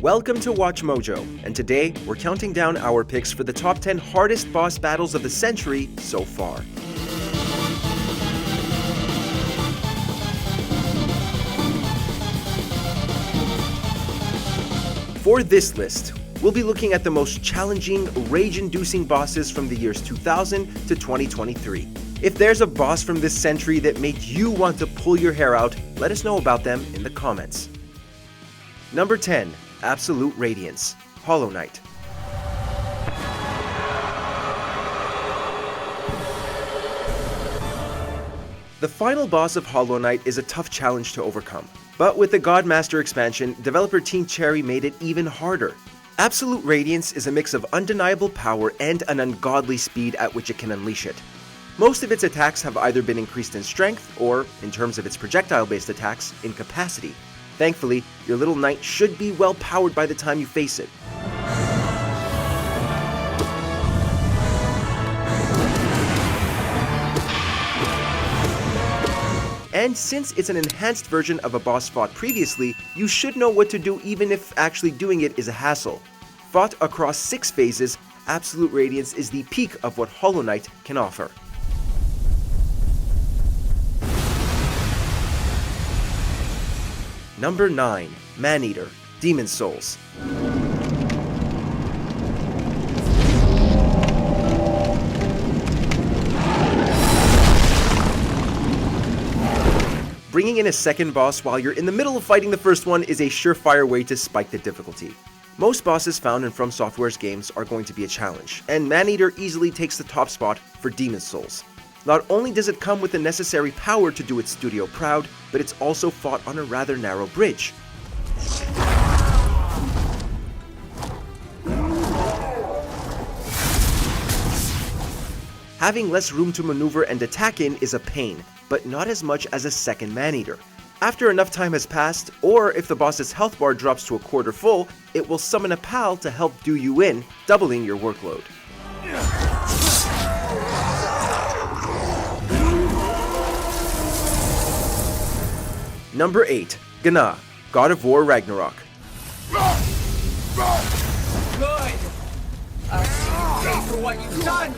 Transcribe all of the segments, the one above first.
Welcome to WatchMojo, and today we're counting down our picks for the top 10 hardest boss battles of the century so far. For this list, we'll be looking at the most challenging, rage-inducing bosses from the years 2000 to 2023. If there's a boss from this century that made you want to pull your hair out, let us know about them in the comments. Number 10. Absolute Radiance, Hollow Knight. The final boss of Hollow Knight is a tough challenge to overcome, but with the Godmaster expansion, developer Team Cherry made it even harder. Absolute Radiance is a mix of undeniable power and an ungodly speed at which it can unleash it. Most of its attacks have either been increased in strength or, in terms of its projectile-based attacks, in capacity. Thankfully, your little knight should be well powered by the time you face it. And since it's an enhanced version of a boss fought previously, you should know what to do even if actually doing it is a hassle. Fought across 6 phases, Absolute Radiance is the peak of what Hollow Knight can offer. Number 9. Maneater, Demon Souls. Bringing in a second boss while you're in the middle of fighting the first one is a surefire way to spike the difficulty. Most bosses found in From Software's games are going to be a challenge, and Maneater easily takes the top spot for Demon Souls. Not only does it come with the necessary power to do its studio proud, but it's also fought on a rather narrow bridge. Having less room to maneuver and attack in is a pain, but not as much as a second Maneater. After enough time has passed, or if the boss's health bar drops to a quarter full, it will summon a pal to help do you in, doubling your workload. Number 8. Gna, God of War Ragnarok. Good! Pay for what you've done!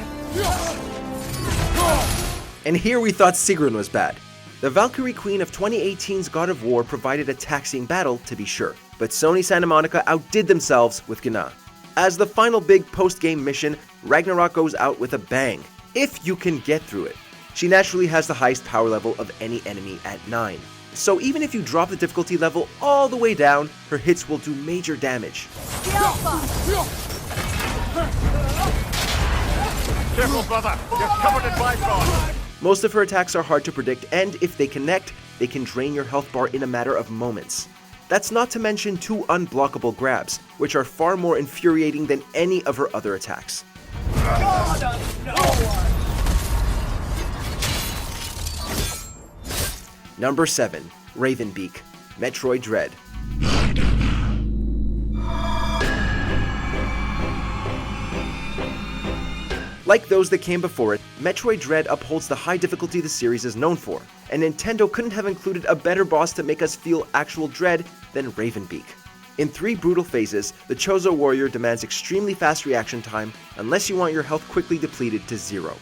And here we thought Sigrun was bad. The Valkyrie Queen of 2018's God of War provided a taxing battle, to be sure, but Sony Santa Monica outdid themselves with Gna. As the final big post-game mission, Ragnarok goes out with a bang, if you can get through it. She naturally has the highest power level of any enemy at 9. So even if you drop the difficulty level all the way down, her hits will do major damage. Careful, brother! You're covered in Bifrost! Most of her attacks are hard to predict, and if they connect, they can drain your health bar in a matter of moments. That's not to mention 2 unblockable grabs, which are far more infuriating than any of her other attacks. Number 7. Raven Beak, Metroid Dread. Like those that came before it, Metroid Dread upholds the high difficulty the series is known for, and Nintendo couldn't have included a better boss to make us feel actual dread than Ravenbeak. In 3 brutal phases, the Chozo warrior demands extremely fast reaction time unless you want your health quickly depleted to 0.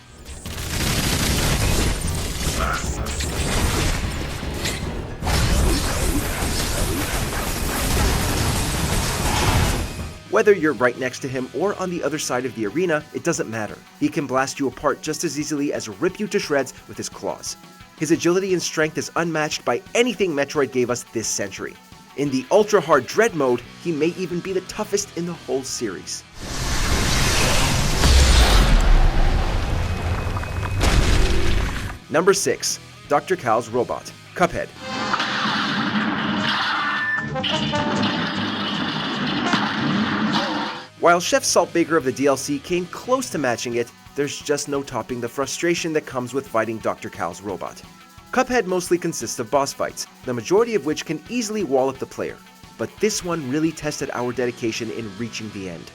Whether you're right next to him or on the other side of the arena, it doesn't matter. He can blast you apart just as easily as rip you to shreds with his claws. His agility and strength is unmatched by anything Metroid gave us this century. In the ultra-hard Dread mode, he may even be the toughest in the whole series. Number 6. Dr. Cal's Robot, Cuphead. While Chef Saltbaker of the DLC came close to matching it, there's just no topping the frustration that comes with fighting Dr. Cal's robot. Cuphead mostly consists of boss fights, the majority of which can easily wallop the player, but this one really tested our dedication in reaching the end.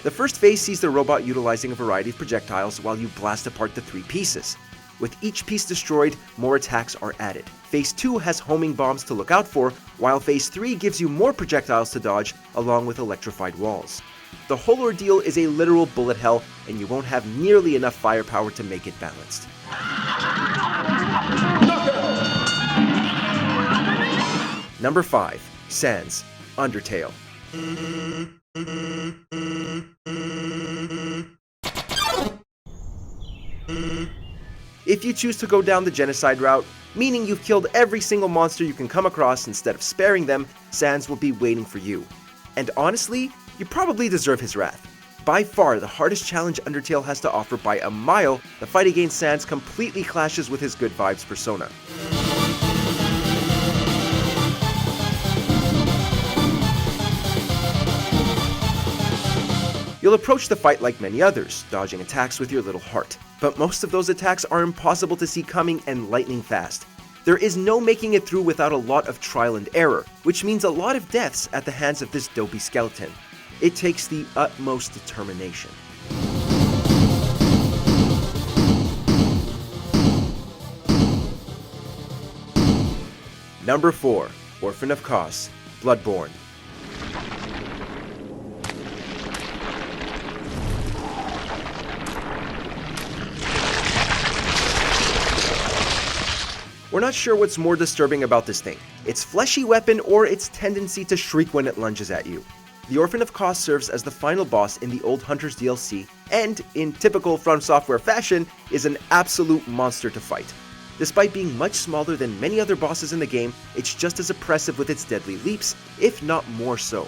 The first phase sees the robot utilizing a variety of projectiles while you blast apart the 3 pieces. With each piece destroyed, more attacks are added. Phase 2 has homing bombs to look out for, while Phase 3 gives you more projectiles to dodge, along with electrified walls. The whole ordeal is a literal bullet hell, and you won't have nearly enough firepower to make it balanced. Number 5. Sans, Undertale. If you choose to go down the genocide route, meaning you've killed every single monster you can come across instead of sparing them, Sans will be waiting for you. And honestly, you probably deserve his wrath. By far the hardest challenge Undertale has to offer by a mile, the fight against Sans completely clashes with his good vibes persona. You'll approach the fight like many others, dodging attacks with your little heart. But most of those attacks are impossible to see coming and lightning fast. There is no making it through without a lot of trial and error, which means a lot of deaths at the hands of this dopey skeleton. It takes the utmost determination. Number 4. Orphan of Kos, Bloodborne. We're not sure what's more disturbing about this thing, its fleshy weapon or its tendency to shriek when it lunges at you. The Orphan of Kos serves as the final boss in the Old Hunters DLC, and, in typical From Software fashion, is an absolute monster to fight. Despite being much smaller than many other bosses in the game, it's just as oppressive with its deadly leaps, if not more so.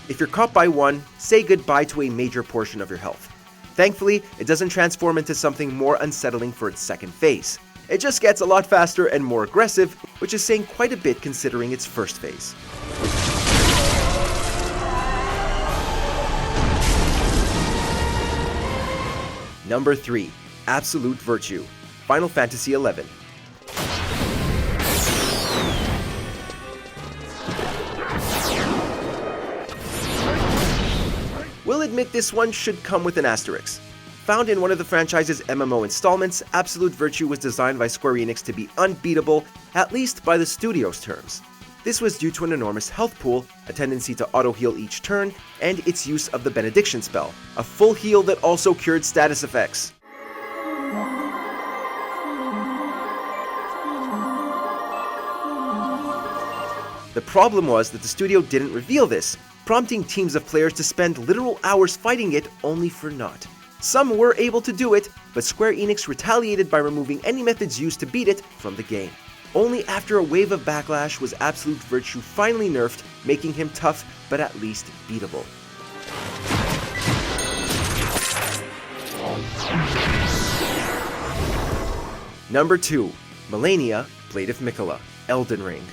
If you're caught by one, say goodbye to a major portion of your health. Thankfully, it doesn't transform into something more unsettling for its second phase. It just gets a lot faster and more aggressive, which is saying quite a bit considering its first phase. Number 3. Absolute Virtue, Final Fantasy XI. We'll admit this one should come with an asterisk. Found in one of the franchise's MMO installments, Absolute Virtue was designed by Square Enix to be unbeatable, at least by the studio's terms. This was due to an enormous health pool, a tendency to auto-heal each turn, and its use of the Benediction spell, a full heal that also cured status effects. The problem was that the studio didn't reveal this, prompting teams of players to spend literal hours fighting it only for naught. Some were able to do it, but Square Enix retaliated by removing any methods used to beat it from the game. Only after a wave of backlash was Absolute Virtue finally nerfed, making him tough but at least beatable. Number 2. Malenia, Blade of Miquella, Elden Ring.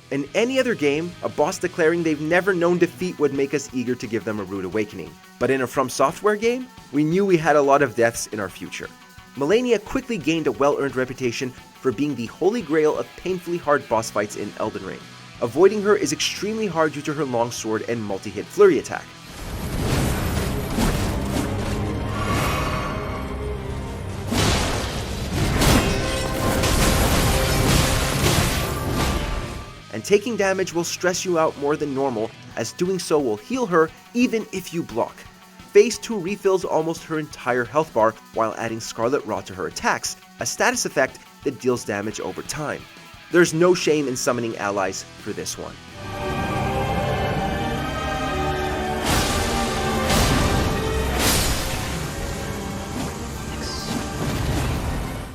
In any other game, a boss declaring they've never known defeat would make us eager to give them a rude awakening. But in a From Software game, we knew we had a lot of deaths in our future. Malenia quickly gained a well-earned reputation for being the holy grail of painfully hard boss fights in Elden Ring. Avoiding her is extremely hard due to her long sword and multi-hit flurry attack. And taking damage will stress you out more than normal, as doing so will heal her even if you block. Phase 2 refills almost her entire health bar while adding Scarlet Rot to her attacks, a status effect that deals damage over time. There's no shame in summoning allies for this one.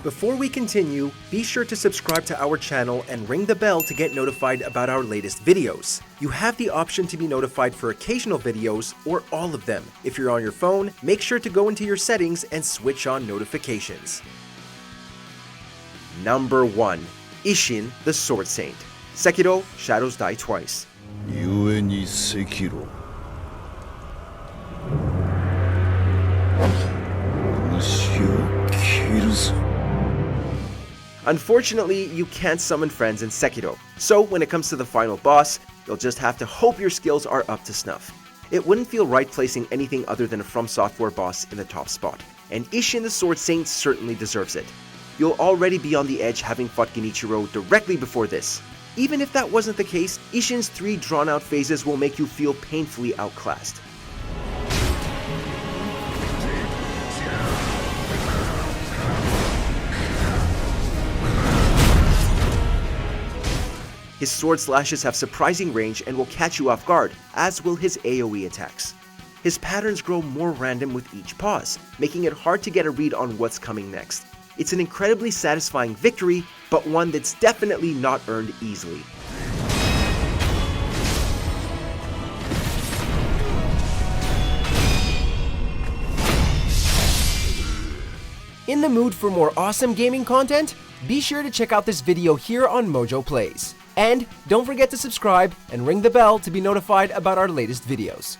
Before we continue, be sure to subscribe to our channel and ring the bell to get notified about our latest videos. You have the option to be notified for occasional videos or all of them. If you're on your phone, make sure to go into your settings and switch on notifications. Number 1. Isshin, the Sword Saint, Sekiro, Shadows Die Twice. 故に赤炉虫を切るぞ Unfortunately, you can't summon friends in Sekiro, so when it comes to the final boss, you'll You'll just have to hope your skills are up to snuff. It wouldn't feel right placing anything other than a From Software boss in the top spot, and Isshin the Sword Saint certainly deserves it. You'll already be on the edge having fought Genichiro directly before this. Even if that wasn't the case, Isshin's 3 drawn-out phases will make you feel painfully outclassed. His sword slashes have surprising range and will catch you off guard, as will his AoE attacks. His patterns grow more random with each pause, making it hard to get a read on what's coming next. It's an incredibly satisfying victory, but one that's definitely not earned easily. In the mood for more awesome gaming content? Be sure to check out this video here on Mojo Plays. And don't forget to subscribe and ring the bell to be notified about our latest videos.